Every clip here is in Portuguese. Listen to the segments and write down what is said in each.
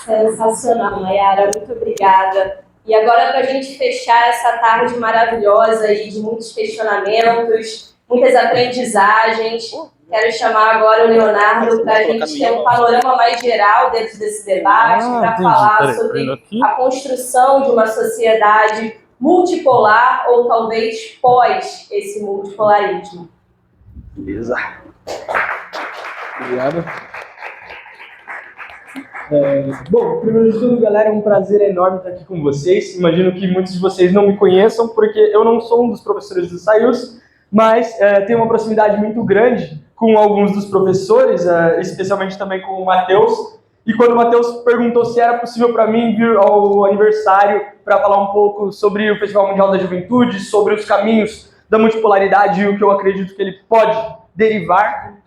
Sensacional, Nayara, muito obrigada. E agora, para a gente fechar essa tarde maravilhosa aí de muitos questionamentos, muitas aprendizagens, quero chamar agora o Leonardo para a gente ter um panorama mais geral dentro desse debate, para falar sobre a construção de uma sociedade multipolar ou talvez pós esse multipolarismo. Beleza. Obrigado. Bom, primeiro de tudo, galera, é um prazer enorme estar aqui com vocês. Imagino que muitos de vocês não me conheçam, porque eu não sou um dos professores do SAIUS, mas tenho uma proximidade muito grande com alguns dos professores, especialmente também com o Matheus. E quando o Matheus perguntou se era possível para mim vir ao aniversário para falar um pouco sobre o Festival Mundial da Juventude, sobre os caminhos da multipolaridade e o que eu acredito que ele pode derivar,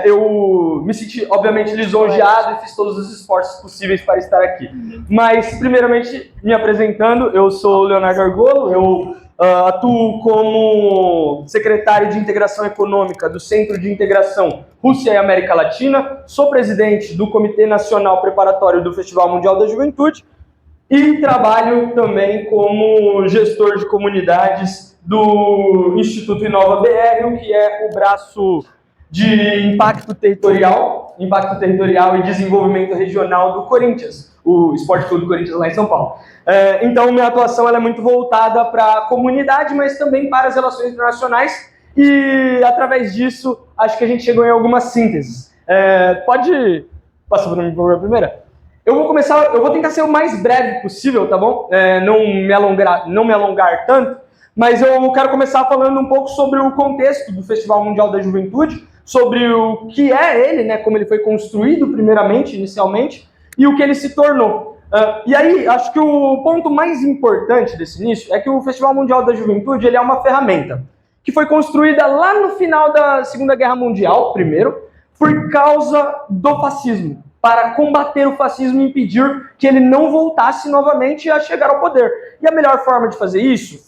eu me senti, obviamente, lisonjeado e fiz todos os esforços possíveis para estar aqui. Mas, primeiramente, me apresentando, eu sou o Leonardo Argolo, eu atuo como secretário de Integração Econômica do Centro de Integração Rússia e América Latina, sou presidente do Comitê Nacional Preparatório do Festival Mundial da Juventude e trabalho também como gestor de comunidades do Instituto Inova BR, que é o braço de impacto territorial e desenvolvimento regional do Corinthians, o Esporte Clube Corinthians lá em São Paulo. Então, minha atuação ela é muito voltada para a comunidade, mas também para as relações internacionais, e através disso, acho que a gente chegou em algumas sínteses. Pode passar para mim, por favor, a primeira? Eu vou tentar ser o mais breve possível, tá bom? Não me alongar tanto, mas eu quero começar falando um pouco sobre o contexto do Festival Mundial da Juventude, sobre o que é ele, né, como ele foi construído primeiramente, inicialmente, e o que ele se tornou. E aí, acho que o ponto mais importante desse início é que o Festival Mundial da Juventude ele é uma ferramenta que foi construída lá no final da Segunda Guerra Mundial, primeiro, por causa do fascismo, para combater o fascismo e impedir que ele não voltasse novamente a chegar ao poder. E a melhor forma de fazer isso,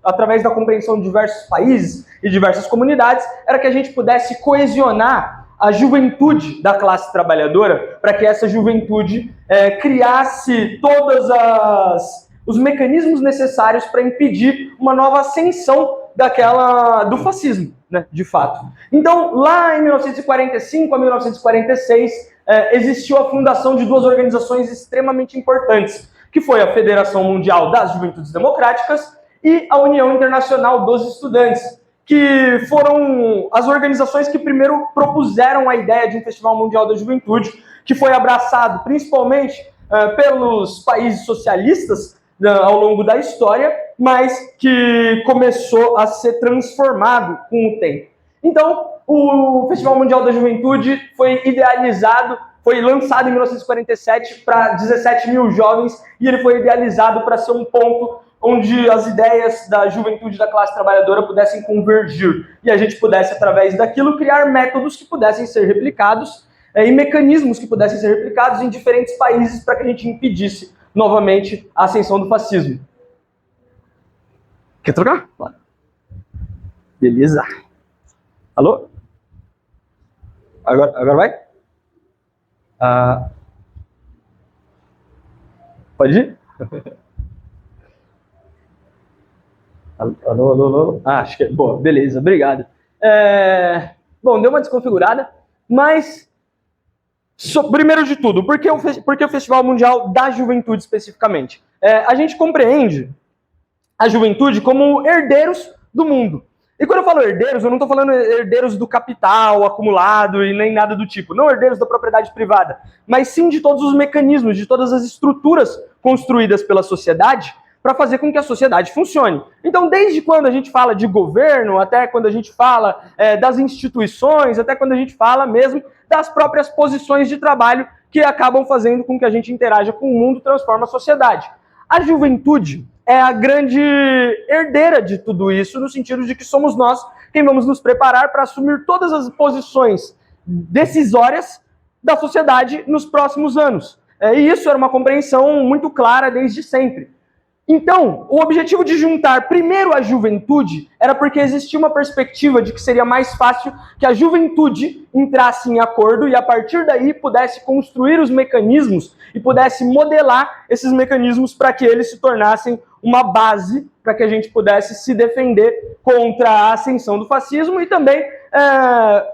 através da compreensão de diversos países e diversas comunidades, era que a gente pudesse coesionar a juventude da classe trabalhadora, para que essa juventude criasse todos os mecanismos necessários para impedir uma nova ascensão do fascismo, né, de fato. Então, lá em 1945 a 1946, existiu a fundação de duas organizações extremamente importantes, que foi a Federação Mundial das Juventudes Democráticas e a União Internacional dos Estudantes, que foram as organizações que primeiro propuseram a ideia de um Festival Mundial da Juventude, que foi abraçado principalmente pelos países socialistas ao longo da história, mas que começou a ser transformado com o tempo. Então, o Festival Mundial da Juventude foi lançado em 1947 para 17 mil jovens, e ele foi idealizado para ser um ponto onde as ideias da juventude da classe trabalhadora pudessem convergir, e a gente pudesse, através daquilo, criar métodos que pudessem ser replicados e mecanismos que pudessem ser replicados em diferentes países para que a gente impedisse novamente a ascensão do fascismo. Quer trocar? Beleza. Alô? Agora vai? Pode ir? Alô? Acho que é. Boa, beleza, obrigado. Bom, deu uma desconfigurada, mas primeiro de tudo, por que o Festival Mundial da Juventude especificamente? A gente compreende a juventude como herdeiros do mundo. E quando eu falo herdeiros, eu não estou falando herdeiros do capital acumulado e nem nada do tipo, não herdeiros da propriedade privada, mas sim de todos os mecanismos, de todas as estruturas construídas pela sociedade para fazer com que a sociedade funcione. Então, desde quando a gente fala de governo, até quando a gente fala das instituições, até quando a gente fala mesmo das próprias posições de trabalho que acabam fazendo com que a gente interaja com o mundo e transforma a sociedade. A juventude é a grande herdeira de tudo isso, no sentido de que somos nós quem vamos nos preparar para assumir todas as posições decisórias da sociedade nos próximos anos. E isso era uma compreensão muito clara desde sempre. Então, o objetivo de juntar primeiro a juventude era porque existia uma perspectiva de que seria mais fácil que a juventude entrasse em acordo e a partir daí pudesse construir os mecanismos e pudesse modelar esses mecanismos para que eles se tornassem uma base para que a gente pudesse se defender contra a ascensão do fascismo e também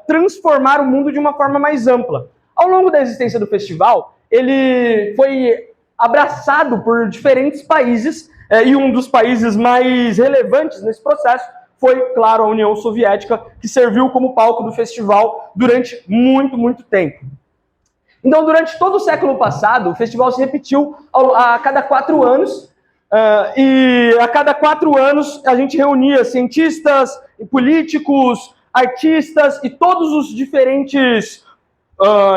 transformar o mundo de uma forma mais ampla. Ao longo da existência do festival, ele foi abraçado por diferentes países, e um dos países mais relevantes nesse processo foi, claro, a União Soviética, que serviu como palco do festival durante muito, muito tempo. Então, durante todo o século passado, o festival se repetiu a cada 4 anos, e a cada 4 anos a gente reunia cientistas, políticos, artistas e todos os diferentes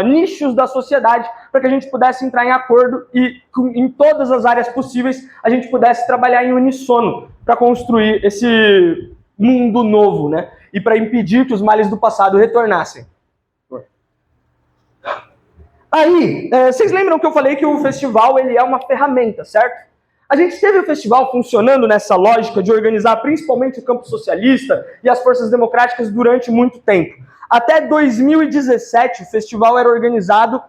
nichos da sociedade para que a gente pudesse entrar em acordo e em todas as áreas possíveis a gente pudesse trabalhar em uníssono para construir esse mundo novo, né? E para impedir que os males do passado retornassem. Aí, vocês lembram que eu falei que o festival ele é uma ferramenta, certo? A gente teve o festival funcionando nessa lógica de organizar principalmente o campo socialista e as forças democráticas durante muito tempo. Até 2017, o festival era organizado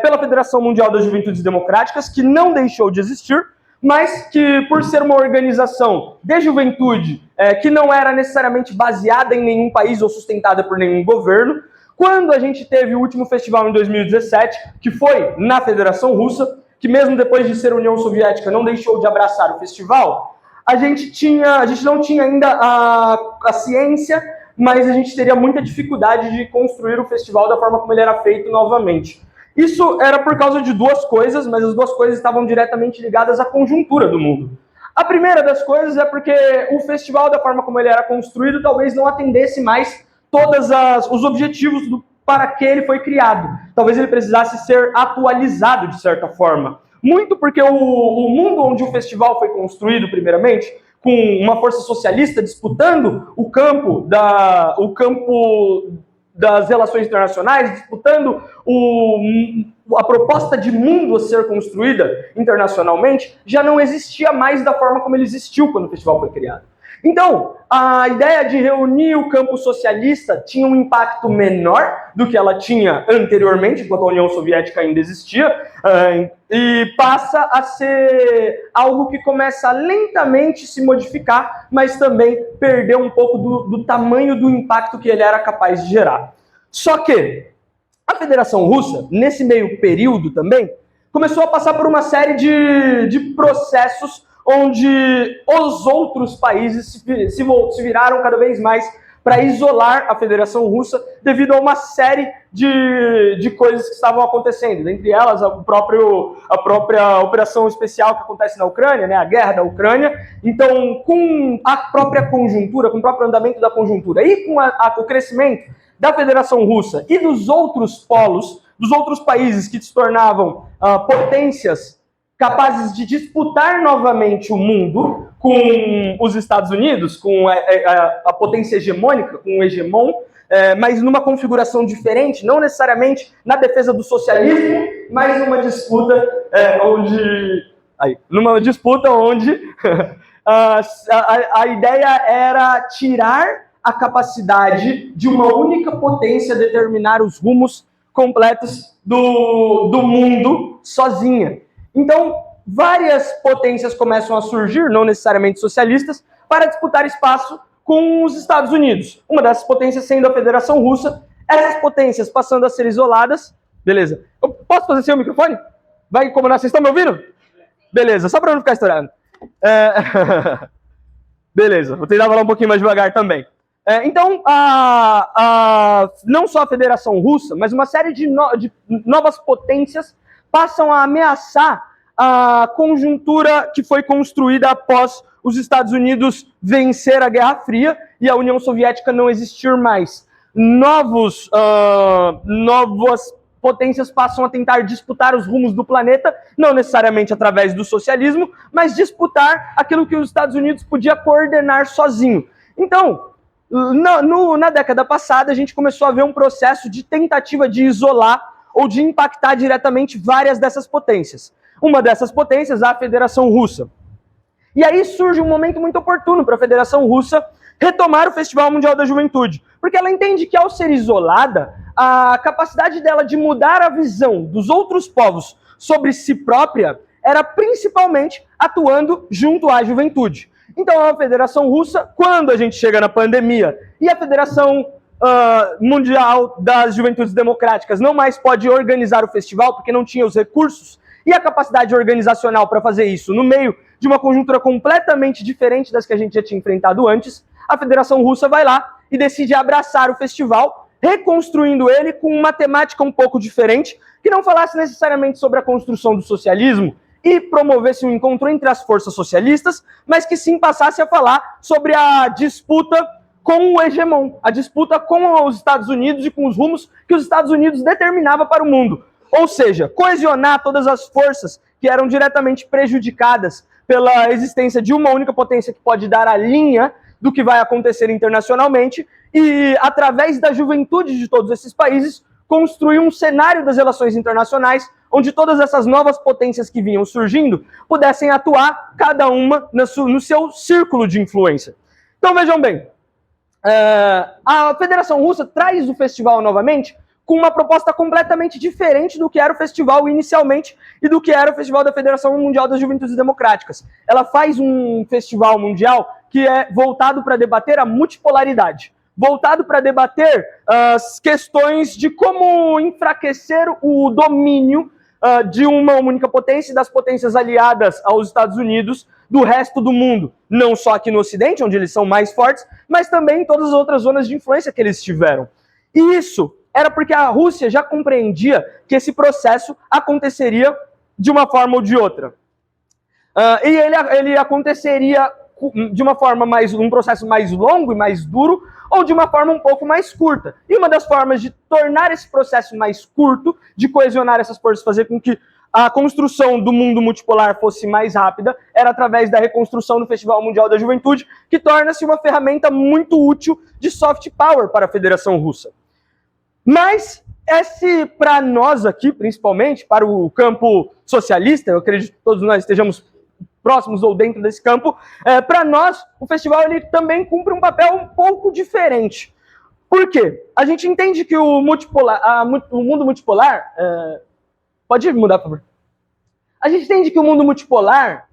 pela Federação Mundial das Juventudes Democráticas, que não deixou de existir, mas que, por ser uma organização de juventude que não era necessariamente baseada em nenhum país ou sustentada por nenhum governo, quando a gente teve o último festival em 2017, que foi na Federação Russa, que mesmo depois de ser União Soviética não deixou de abraçar o festival, a gente não tinha ainda a ciência, mas a gente teria muita dificuldade de construir o festival da forma como ele era feito novamente. Isso era por causa de 2 coisas, mas as 2 coisas estavam diretamente ligadas à conjuntura do mundo. A primeira das coisas é porque o festival, da forma como ele era construído, talvez não atendesse mais todos os objetivos para que ele foi criado. Talvez ele precisasse ser atualizado de certa forma. Muito porque o mundo onde o festival foi construído, primeiramente, com uma força socialista disputando o campo das relações internacionais, disputando a proposta de mundo a ser construída internacionalmente, já não existia mais da forma como ele existiu quando o festival foi criado. Então, a ideia de reunir o campo socialista tinha um impacto menor do que ela tinha anteriormente, enquanto a União Soviética ainda existia, e passa a ser algo que começa a lentamente se modificar, mas também perder um pouco do tamanho do impacto que ele era capaz de gerar. Só que a Federação Russa, nesse meio período também, começou a passar por uma série de processos onde os outros países se viraram cada vez mais para isolar a Federação Russa devido a uma série de coisas que estavam acontecendo. Entre elas, a própria operação especial que acontece na Ucrânia, né, a guerra da Ucrânia. Então, com a própria conjuntura, com o próprio andamento da conjuntura e com o crescimento da Federação Russa e dos outros polos, dos outros países que se tornavam potências capazes de disputar novamente o mundo com os Estados Unidos, com a potência hegemônica, com o hegemon, mas numa configuração diferente, não necessariamente na defesa do socialismo, mas numa disputa onde a ideia era tirar a capacidade de uma única potência determinar os rumos completos do mundo sozinha. Então, várias potências começam a surgir, não necessariamente socialistas, para disputar espaço com os Estados Unidos. Uma dessas potências sendo a Federação Russa, essas potências passando a ser isoladas. Beleza. Eu posso fazer sem o microfone? Vai incomodar? Vocês estão me ouvindo? Beleza, só para não ficar estourando. Beleza, vou tentar falar um pouquinho mais devagar também. Então, não só a Federação Russa, mas uma série de novas potências passam a ameaçar a conjuntura que foi construída após os Estados Unidos vencer a Guerra Fria e a União Soviética não existir mais. Novas potências passam a tentar disputar os rumos do planeta, não necessariamente através do socialismo, mas disputar aquilo que os Estados Unidos podia coordenar sozinho. Então, na década passada, a gente começou a ver um processo de tentativa de isolar ou de impactar diretamente várias dessas potências. Uma dessas potências, a Federação Russa. E aí surge um momento muito oportuno para a Federação Russa retomar o Festival Mundial da Juventude, porque ela entende que, ao ser isolada, a capacidade dela de mudar a visão dos outros povos sobre si própria era principalmente atuando junto à juventude. Então, a Federação Russa, quando a gente chega na pandemia e a Federação Mundial das Juventudes Democráticas não mais pode organizar o festival porque não tinha os recursos e a capacidade organizacional para fazer isso no meio de uma conjuntura completamente diferente das que a gente já tinha enfrentado antes, a Federação Russa vai lá e decide abraçar o festival, reconstruindo ele com uma temática um pouco diferente, que não falasse necessariamente sobre a construção do socialismo e promovesse um encontro entre as forças socialistas, mas que sim passasse a falar sobre a disputa com o hegemon, a disputa com os Estados Unidos e com os rumos que os Estados Unidos determinava para o mundo. Ou seja, coesionar todas as forças que eram diretamente prejudicadas pela existência de uma única potência que pode dar a linha do que vai acontecer internacionalmente e, através da juventude de todos esses países, construir um cenário das relações internacionais onde todas essas novas potências que vinham surgindo pudessem atuar, cada uma no seu círculo de influência. Então, vejam bem, a Federação Russa traz o festival novamente com uma proposta completamente diferente do que era o festival inicialmente e do que era o festival da Federação Mundial das Juventudes Democráticas. Ela faz um festival mundial que é voltado para debater a multipolaridade, voltado para debater as questões de como enfraquecer o domínio de uma única potência e das potências aliadas aos Estados Unidos do resto do mundo, não só aqui no Ocidente, onde eles são mais fortes, mas também em todas as outras zonas de influência que eles tiveram. E isso era porque a Rússia já compreendia que esse processo aconteceria de uma forma ou de outra. E ele aconteceria de uma forma um processo mais longo e mais duro, ou de uma forma um pouco mais curta. E uma das formas de tornar esse processo mais curto, de coesionar essas forças, fazer com que a construção do mundo multipolar fosse mais rápida, era através da reconstrução do Festival Mundial da Juventude, que torna-se uma ferramenta muito útil de soft power para a Federação Russa. Mas, para nós aqui, principalmente, para o campo socialista, eu acredito que todos nós estejamos próximos ou dentro desse campo, para nós, o festival ele também cumpre um papel um pouco diferente. Por quê? A gente entende que o mundo multipolar... pode mudar, por favor? A gente entende que o mundo multipolar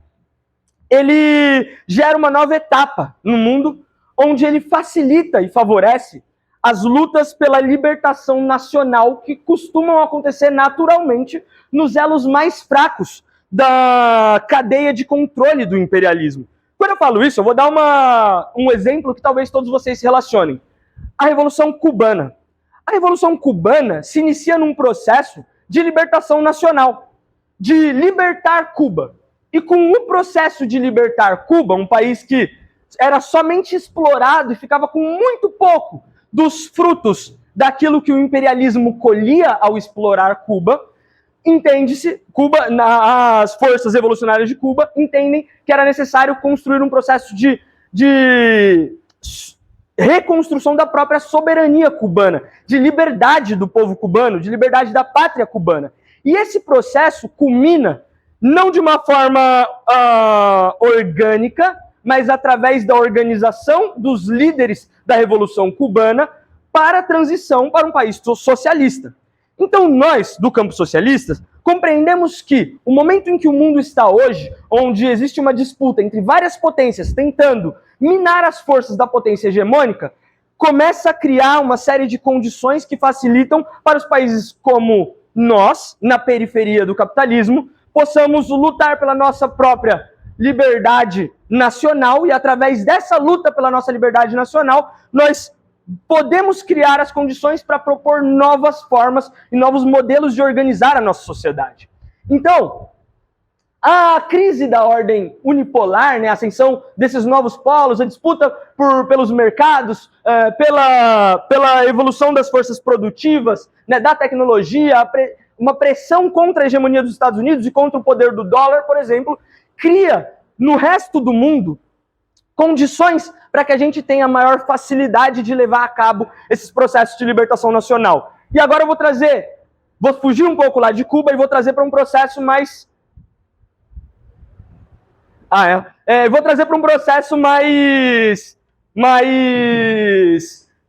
ele gera uma nova etapa no mundo, onde ele facilita e favorece as lutas pela libertação nacional que costumam acontecer naturalmente nos elos mais fracos da cadeia de controle do imperialismo. Quando eu falo isso, eu vou dar um exemplo que talvez todos vocês se relacionem. A Revolução Cubana. A Revolução Cubana se inicia num processo de libertação nacional, de libertar Cuba. E com o processo de libertar Cuba, um país que era somente explorado e ficava com muito pouco dos frutos daquilo que o imperialismo colhia ao explorar Cuba, entende-se, as forças revolucionárias de Cuba entendem que era necessário construir um processo de reconstrução da própria soberania cubana, de liberdade do povo cubano, de liberdade da pátria cubana. E esse processo culmina não de uma forma orgânica, mas através da organização dos líderes da Revolução Cubana para a transição para um país socialista. Então nós, do campo socialista, compreendemos que o momento em que o mundo está hoje, onde existe uma disputa entre várias potências tentando minar as forças da potência hegemônica, começa a criar uma série de condições que facilitam para os países como nós, na periferia do capitalismo, possamos lutar pela nossa própria liberdade nacional e, através dessa luta pela nossa liberdade nacional, nós podemos criar as condições para propor novas formas e novos modelos de organizar a nossa sociedade. Então, a crise da ordem unipolar, né, a ascensão desses novos polos, a disputa pelos mercados, pela evolução das forças produtivas, né, da tecnologia, uma pressão contra a hegemonia dos Estados Unidos e contra o poder do dólar, por exemplo, cria no resto do mundo condições para que a gente tenha maior facilidade de levar a cabo esses processos de libertação nacional. E agora eu vou fugir um pouco lá de Cuba e vou trazer para um processo mais Vou trazer para um processo mais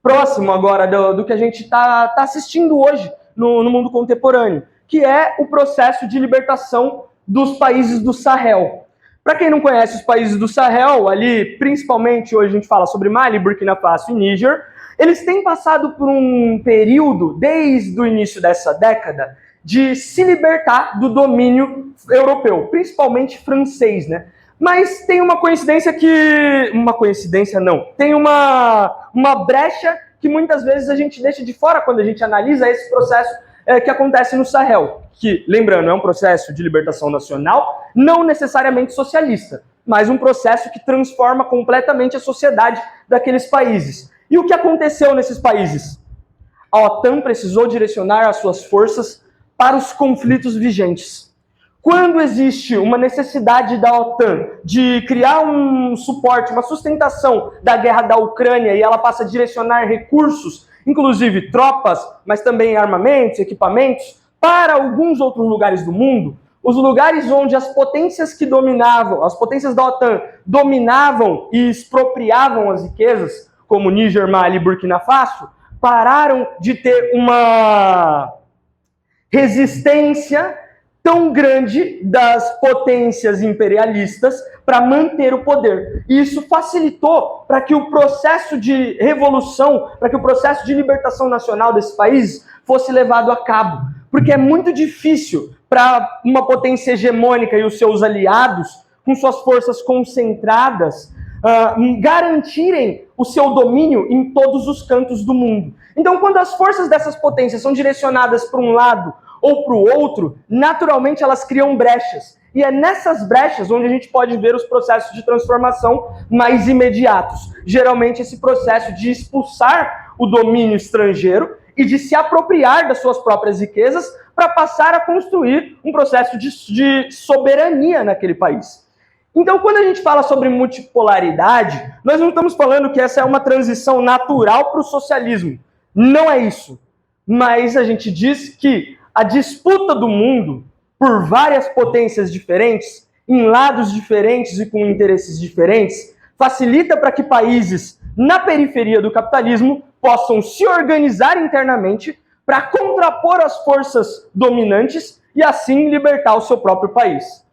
próximo agora do que a gente está assistindo hoje no mundo contemporâneo, que é o processo de libertação dos países do Sahel. Para quem não conhece os países do Sahel, ali, principalmente hoje a gente fala sobre Mali, Burkina Faso e Níger, eles têm passado por um período, desde o início dessa década, de se libertar do domínio europeu, principalmente francês, né? Mas tem uma coincidência que... Uma coincidência não. Tem uma brecha que muitas vezes a gente deixa de fora quando a gente analisa esse processo que acontece no Sahel. Que, lembrando, é um processo de libertação nacional, não necessariamente socialista, mas um processo que transforma completamente a sociedade daqueles países. E o que aconteceu nesses países? A OTAN precisou direcionar as suas forças para os conflitos vigentes. Quando existe uma necessidade da OTAN de criar um suporte, uma sustentação da guerra da Ucrânia, e ela passa a direcionar recursos, inclusive tropas, mas também armamentos, equipamentos, para alguns outros lugares do mundo, os lugares onde as potências que dominavam, as potências da OTAN dominavam e expropriavam as riquezas, como Níger, Mali e Burkina Faso, pararam de ter uma resistência tão grande das potências imperialistas para manter o poder. E isso facilitou para que o processo de revolução, para que o processo de libertação nacional desses países fosse levado a cabo. Porque é muito difícil para uma potência hegemônica e os seus aliados, com suas forças concentradas, garantirem o seu domínio em todos os cantos do mundo. Então, quando as forças dessas potências são direcionadas para um lado ou para o outro, naturalmente elas criam brechas. E é nessas brechas onde a gente pode ver os processos de transformação mais imediatos. Geralmente esse processo de expulsar o domínio estrangeiro e de se apropriar das suas próprias riquezas para passar a construir um processo de soberania naquele país. Então, quando a gente fala sobre multipolaridade, nós não estamos falando que essa é uma transição natural para o socialismo. Não é isso. Mas a gente diz que a disputa do mundo por várias potências diferentes, em lados diferentes e com interesses diferentes, facilita para que países na periferia do capitalismo possam se organizar internamente para contrapor as forças dominantes e assim libertar o seu próprio país.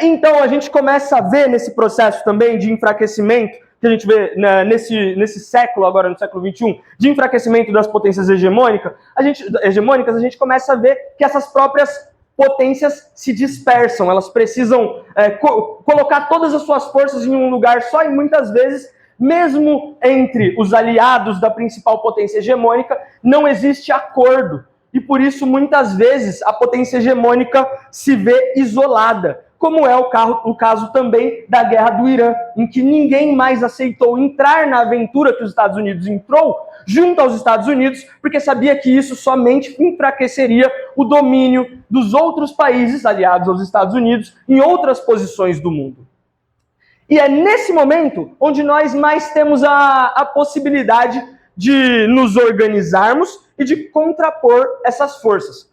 Então a gente começa a ver nesse processo também de enfraquecimento, que a gente vê nesse século, agora no século XXI, de enfraquecimento das potências hegemônicas, a gente começa a ver que essas próprias potências se dispersam, elas precisam colocar todas as suas forças em um lugar só, e muitas vezes, mesmo entre os aliados da principal potência hegemônica, não existe acordo. E por isso, muitas vezes, a potência hegemônica se vê isolada, como é o caso também da guerra do Irã, em que ninguém mais aceitou entrar na aventura que os Estados Unidos entrou junto aos Estados Unidos, porque sabia que isso somente enfraqueceria o domínio dos outros países aliados aos Estados Unidos em outras posições do mundo. E é nesse momento onde nós mais temos a possibilidade de nos organizarmos e de contrapor essas forças.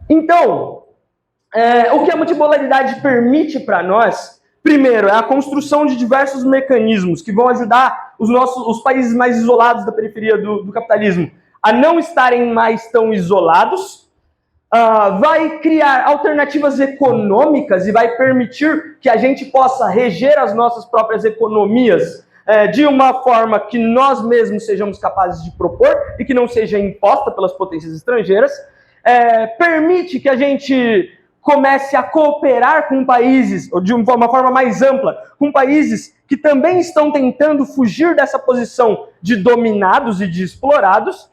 Então, o que a multipolaridade permite para nós, primeiro, é a construção de diversos mecanismos que vão ajudar os países mais isolados da periferia do capitalismo a não estarem mais tão isolados, vai criar alternativas econômicas e vai permitir que a gente possa reger as nossas próprias economias de uma forma que nós mesmos sejamos capazes de propor e que não seja imposta pelas potências estrangeiras, permite que a gente comece a cooperar com países, ou de uma forma mais ampla, com países que também estão tentando fugir dessa posição de dominados e de explorados,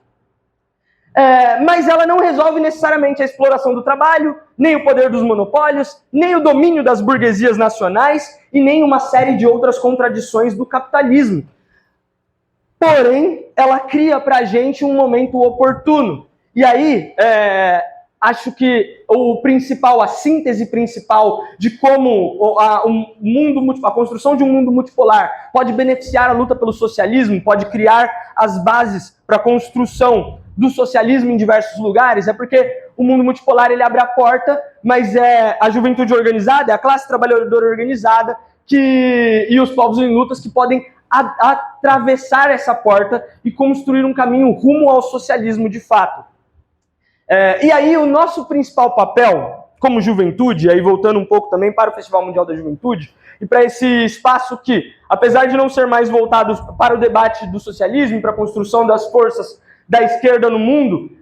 mas ela não resolve necessariamente a exploração do trabalho, nem o poder dos monopólios, nem o domínio das burguesias nacionais e nem uma série de outras contradições do capitalismo. Porém, ela cria para a gente um momento oportuno. E aí, acho que a síntese principal de como a construção de um mundo multipolar pode beneficiar a luta pelo socialismo, pode criar as bases para a construção do socialismo em diversos lugares, é porque o mundo multipolar ele abre a porta, mas é a juventude organizada, é a classe trabalhadora organizada e os povos em lutas que podem atravessar essa porta e construir um caminho rumo ao socialismo de fato. E aí o nosso principal papel como juventude, aí voltando um pouco também para o Festival Mundial da Juventude, e para esse espaço que, apesar de não ser mais voltado para o debate do socialismo, para a construção das forças da esquerda no mundo,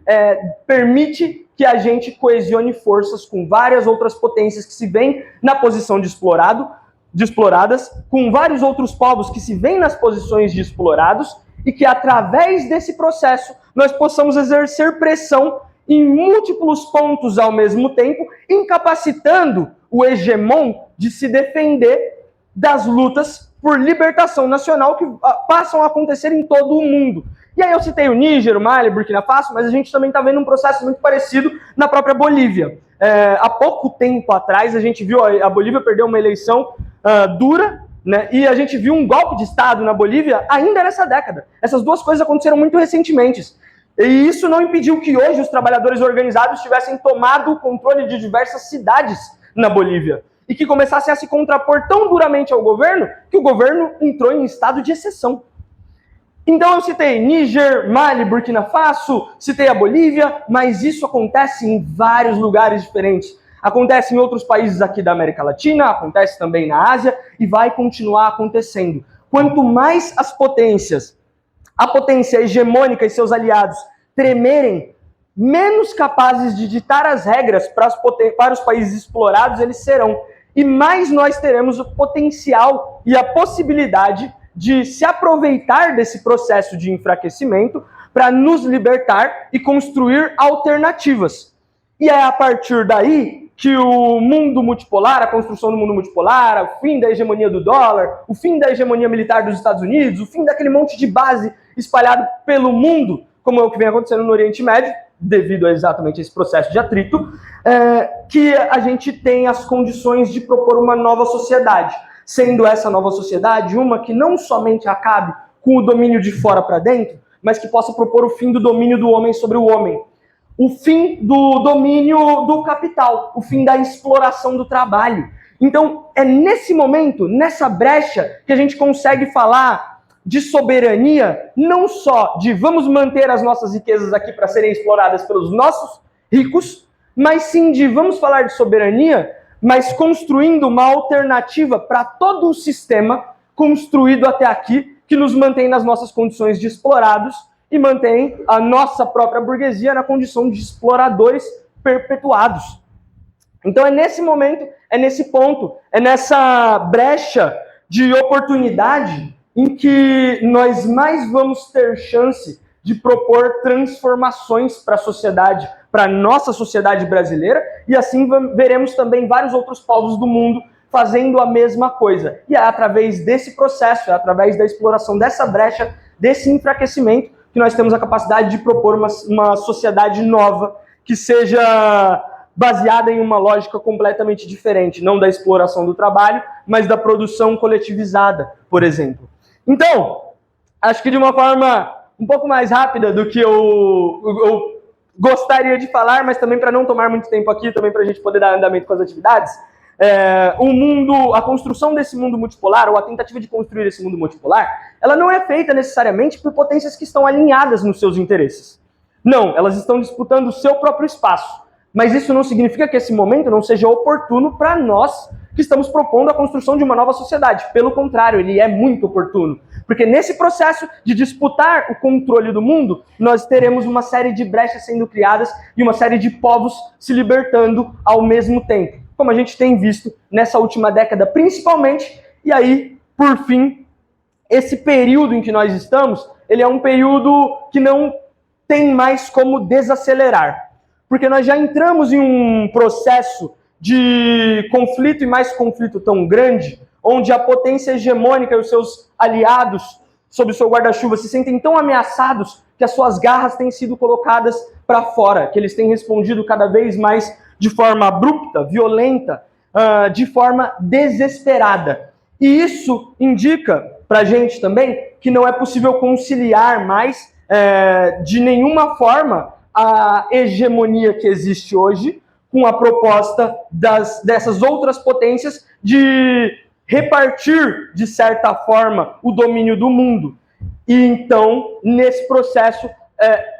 permite que a gente coesione forças com várias outras potências que se veem na posição de exploradas, com vários outros povos que se veem nas posições de explorados, e que através desse processo nós possamos exercer pressão em múltiplos pontos ao mesmo tempo, incapacitando o hegemon de se defender das lutas por libertação nacional que passam a acontecer em todo o mundo. E aí eu citei o Níger, o Mali, Burkina Faso, mas a gente também está vendo um processo muito parecido na própria Bolívia. Há pouco tempo atrás, a gente viu a Bolívia perder uma eleição dura, né, e a gente viu um golpe de Estado na Bolívia ainda nessa década. Essas duas coisas aconteceram muito recentemente. E isso não impediu que hoje os trabalhadores organizados tivessem tomado o controle de diversas cidades na Bolívia e que começassem a se contrapor tão duramente ao governo que o governo entrou em estado de exceção. Então eu citei Níger, Mali, Burkina Faso, citei a Bolívia, mas isso acontece em vários lugares diferentes. Acontece em outros países aqui da América Latina, acontece também na Ásia e vai continuar acontecendo. Quanto mais as potências, a potência hegemônica e seus aliados tremerem, menos capazes de ditar as regras para os países explorados eles serão. E mais nós teremos o potencial e a possibilidade de se aproveitar desse processo de enfraquecimento para nos libertar e construir alternativas. E é a partir daí que o mundo multipolar, a construção do mundo multipolar, o fim da hegemonia do dólar, o fim da hegemonia militar dos Estados Unidos, o fim daquele monte de base espalhado pelo mundo, como é o que vem acontecendo no Oriente Médio, devido a exatamente esse processo de atrito, que a gente tem as condições de propor uma nova sociedade, sendo essa nova sociedade uma que não somente acabe com o domínio de fora para dentro, mas que possa propor o fim do domínio do homem sobre o homem, o fim do domínio do capital, o fim da exploração do trabalho. Então, é nesse momento, nessa brecha, que a gente consegue falar de soberania, não só de vamos manter as nossas riquezas aqui para serem exploradas pelos nossos ricos, mas sim de vamos falar de soberania, mas construindo uma alternativa para todo o sistema construído até aqui, que nos mantém nas nossas condições de explorados e mantém a nossa própria burguesia na condição de exploradores perpetuados. Então é nesse momento, é nesse ponto, é nessa brecha de oportunidade em que nós mais vamos ter chance de propor transformações para a sociedade, para a nossa sociedade brasileira, e assim veremos também vários outros povos do mundo fazendo a mesma coisa. E é através desse processo, é através da exploração dessa brecha, desse enfraquecimento, que nós temos a capacidade de propor uma sociedade nova, que seja baseada em uma lógica completamente diferente, não da exploração do trabalho, mas da produção coletivizada, por exemplo. Então, acho que de uma forma um pouco mais rápida do que eu gostaria de falar, mas também para não tomar muito tempo aqui, também para a gente poder dar andamento com as atividades, a construção desse mundo multipolar, ou a tentativa de construir esse mundo multipolar, ela não é feita necessariamente por potências que estão alinhadas nos seus interesses. Não, elas estão disputando o seu próprio espaço. Mas isso não significa que esse momento não seja oportuno para nós que estamos propondo a construção de uma nova sociedade. Pelo contrário, ele é muito oportuno. Porque nesse processo de disputar o controle do mundo, nós teremos uma série de brechas sendo criadas e uma série de povos se libertando ao mesmo tempo. Como a gente tem visto nessa última década, principalmente. E aí, por fim, esse período em que nós estamos, ele é um período que não tem mais como desacelerar. Porque nós já entramos em um processo de conflito e mais conflito tão grande, onde a potência hegemônica e os seus aliados sob o seu guarda-chuva se sentem tão ameaçados que as suas garras têm sido colocadas para fora, que eles têm respondido cada vez mais de forma abrupta, violenta, de forma desesperada. E isso indica para a gente também que não é possível conciliar mais, de nenhuma forma, a hegemonia que existe hoje, com a proposta dessas outras potências de repartir, de certa forma, o domínio do mundo. E então, nesse processo,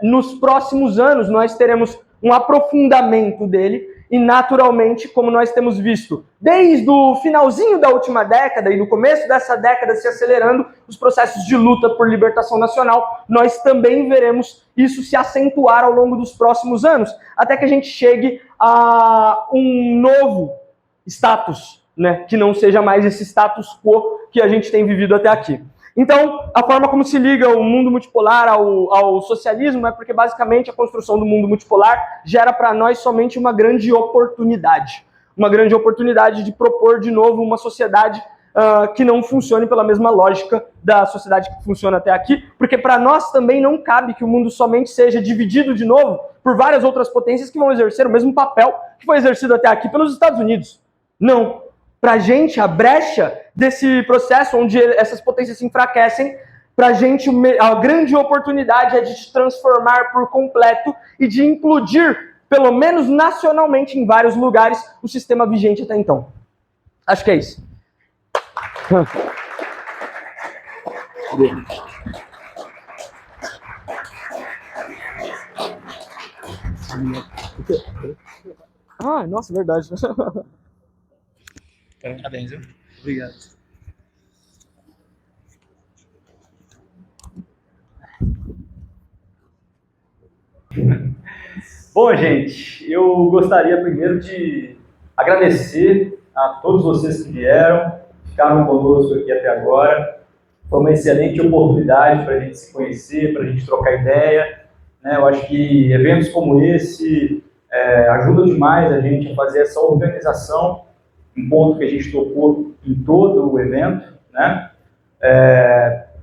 nos próximos anos, nós teremos um aprofundamento dele, e naturalmente, como nós temos visto, desde o finalzinho da última década e no começo dessa década se acelerando, os processos de luta por libertação nacional, nós também veremos isso se acentuar ao longo dos próximos anos, até que a gente chegue a um novo status, né, que não seja mais esse status quo que a gente tem vivido até aqui. Então, a forma como se liga o mundo multipolar ao socialismo é porque, basicamente, a construção do mundo multipolar gera para nós somente uma grande oportunidade. Uma grande oportunidade de propor, de novo, uma sociedade que não funcione pela mesma lógica da sociedade que funciona até aqui, porque para nós também não cabe que o mundo somente seja dividido de novo por várias outras potências que vão exercer o mesmo papel que foi exercido até aqui pelos Estados Unidos. Não. Para a gente, a brecha desse processo onde essas potências se enfraquecem, para a gente a grande oportunidade é de se transformar por completo e de implodir, pelo menos nacionalmente, em vários lugares, o sistema vigente até então. Acho que é isso. Ah, nossa, verdade. Parabéns, viu? Obrigado. Bom, gente, eu gostaria primeiro de agradecer a todos vocês que vieram, ficaram conosco aqui até agora. Foi uma excelente oportunidade para a gente se conhecer, para a gente trocar ideia, né? Eu acho que eventos como esse ajudam demais a gente a fazer essa organização, um ponto que a gente tocou em todo o evento, né?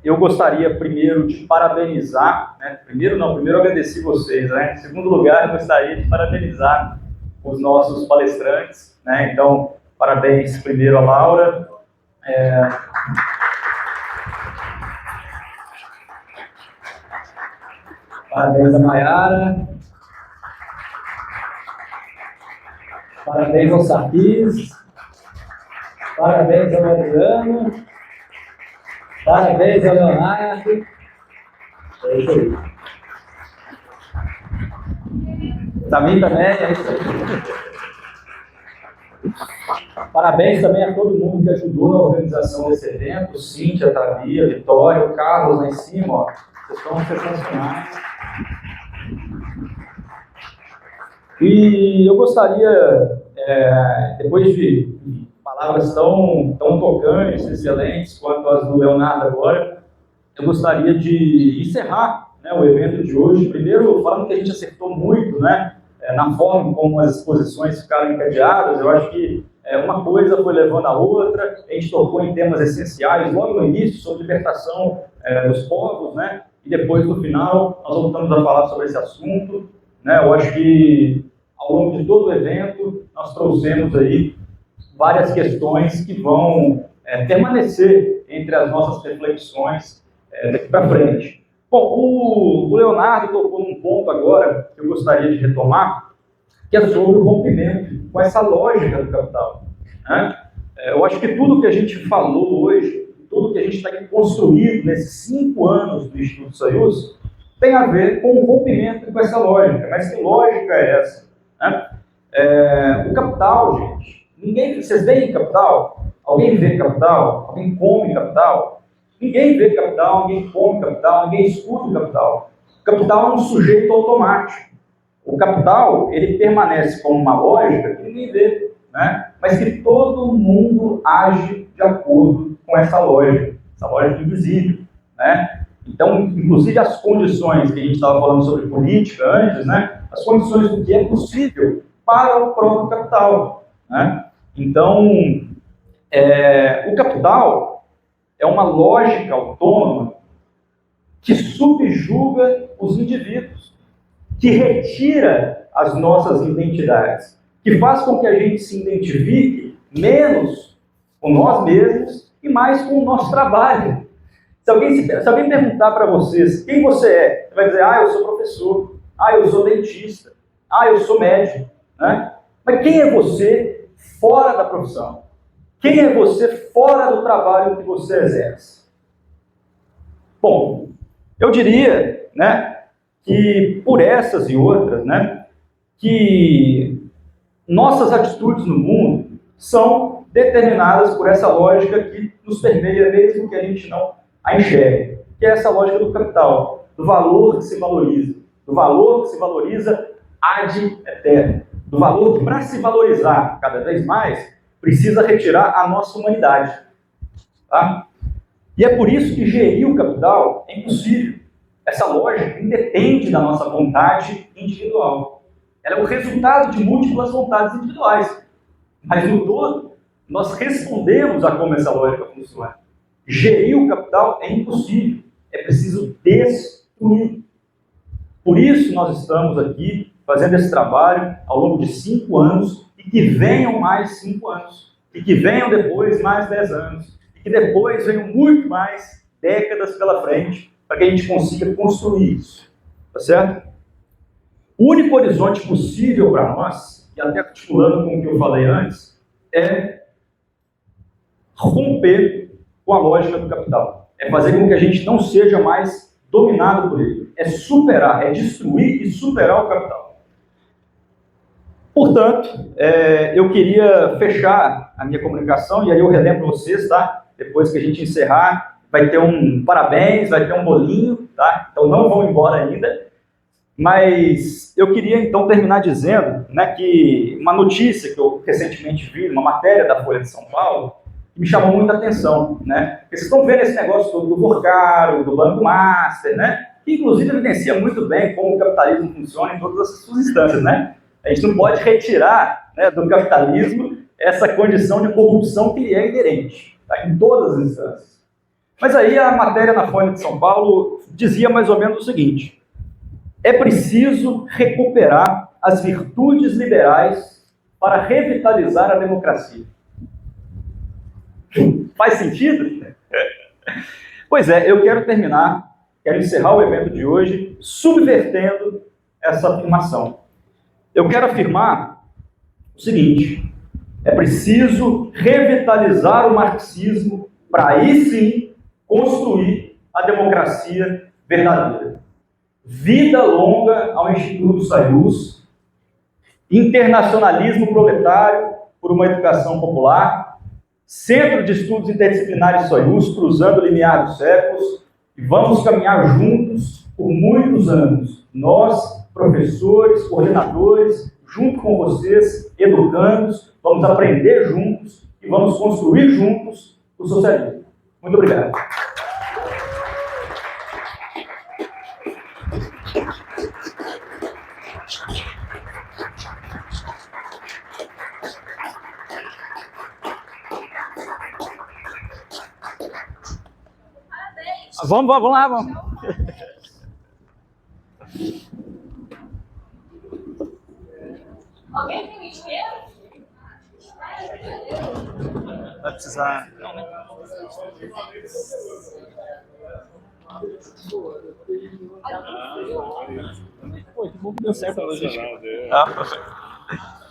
Eu gostaria primeiro de parabenizar, né? Primeiro agradecer vocês, né? Em segundo lugar, eu gostaria de parabenizar os nossos palestrantes, né? Então, parabéns primeiro a Laura. Parabéns a Mayara. Parabéns ao Sarkis. Parabéns ao Adriano. Parabéns ao Leonardo. É isso aí. Também, é isso aí. Parabéns também a todo mundo que ajudou na organização desse evento. Cíntia, Tavia, Vitória, o Carlos lá em cima, ó. Vocês estão sensacionais. E eu gostaria, depois de palavras tão tocantes, excelentes, quanto as do Leonardo agora, eu gostaria de encerrar, né, o evento de hoje, primeiro falando que a gente acertou muito, né, na forma como as exposições ficaram encadeadas. Eu acho que uma coisa foi levando a outra, a gente tocou em temas essenciais logo no início, sobre libertação dos povos, né, e depois no final nós voltamos a falar sobre esse assunto, né. Eu acho que ao longo de todo o evento nós trouxemos aí várias questões que vão permanecer entre as nossas reflexões daqui para frente. Bom, o Leonardo tocou num ponto agora que eu gostaria de retomar, que é sobre o rompimento com essa lógica do capital, né? Eu acho que tudo que a gente falou hoje, tudo que a gente está construindo nesses 5 anos do Instituto Soyuz, tem a ver com o rompimento com essa lógica. Mas que lógica é essa, né? O capital, gente, vocês veem capital? Alguém vê capital? Alguém come capital? Ninguém vê capital, ninguém come capital, ninguém escuta o capital. O capital é um sujeito automático. O capital, ele permanece como uma lógica que ninguém vê, né? Mas que todo mundo age de acordo com essa lógica invisível, né? Então, inclusive as condições que a gente estava falando sobre política antes, né? As condições do que é possível para o próprio capital, né? Então, o capital é uma lógica autônoma que subjuga os indivíduos, que retira as nossas identidades, que faz com que a gente se identifique menos com nós mesmos e mais com o nosso trabalho. Se alguém perguntar para vocês quem você é, você vai dizer, eu sou professor. Ah, eu sou dentista. Ah, eu sou médico. Né? Mas quem é você fora da profissão? Quem é você fora do trabalho que você exerce? Bom, eu diria, né, que por essas e outras, né, que nossas atitudes no mundo são determinadas por essa lógica que nos permeia mesmo que a gente não a enxergue, que é essa lógica do capital, do valor que se valoriza, do valor que se valoriza ad eterno, do valor que, para se valorizar cada vez mais, precisa retirar a nossa humanidade. Tá? E é por isso que gerir o capital é impossível. Essa lógica independe da nossa vontade individual. Ela é o resultado de múltiplas vontades individuais. Mas, no todo, nós respondemos a como essa lógica funciona. Gerir o capital é impossível. É preciso destruir. Por isso, nós estamos aqui fazendo esse trabalho ao longo de 5 anos e que venham mais 5 anos. E que venham depois mais 10 anos. E que depois venham muito mais décadas pela frente para que a gente consiga construir isso. Tá certo? O único horizonte possível para nós, e até articulando com o que eu falei antes, é romper com a lógica do capital. É fazer com que a gente não seja mais dominado por ele. É superar, é destruir e superar o capital. Portanto, eu queria fechar a minha comunicação, e aí eu relembro vocês, tá? Depois que a gente encerrar, vai ter um parabéns, vai ter um bolinho, tá? Então não vão embora ainda. Mas eu queria então terminar dizendo, né, que uma notícia que eu recentemente vi, uma matéria da Folha de São Paulo, que me chamou muita atenção, né? Porque vocês estão vendo esse negócio todo do Vorcaro, do Banco Master, né? Que inclusive evidencia muito bem como o capitalismo funciona em todas as suas instâncias, né? A gente não pode retirar, né, do capitalismo essa condição de corrupção que lhe é inerente, tá? Em todas as instâncias. Mas aí a matéria na Folha de São Paulo dizia mais ou menos o seguinte: é preciso recuperar as virtudes liberais para revitalizar a democracia. Faz sentido? Pois é, eu quero encerrar o evento de hoje subvertendo essa afirmação. Eu quero afirmar o seguinte: é preciso revitalizar o marxismo para aí sim construir a democracia verdadeira. Vida longa ao Instituto Soyuz, internacionalismo proletário por uma educação popular, Centro de Estudos Interdisciplinares Soyuz, cruzando o limiar dos séculos, e vamos caminhar juntos por muitos anos. Nós, professores, coordenadores, junto com vocês, educandos, vamos aprender juntos e vamos construir juntos o socialismo. Muito obrigado. Vamos lá, vamos. Alguém tem isqueiro? Vai precisar. Pô, que bom que deu certo pra gente. Ah, perfeito.